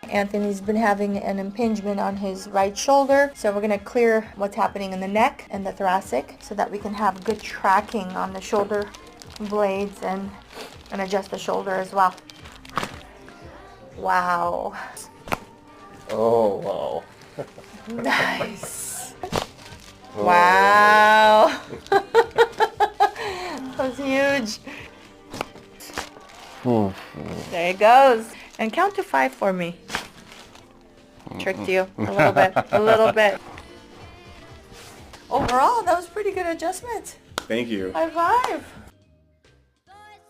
Anthony's been having an impingement on his right shoulder, so we're going to clear what's happening in the neck and the thoracic so that we can have good tracking on the shoulder blades and adjust the shoulder as well. Wow. Oh, wow. Nice. Oh. Wow. That was huge. There it goes. And count to 5 for me. Tricked you a little bit. A little bit. Overall, that was pretty good adjustment. Thank you. High five.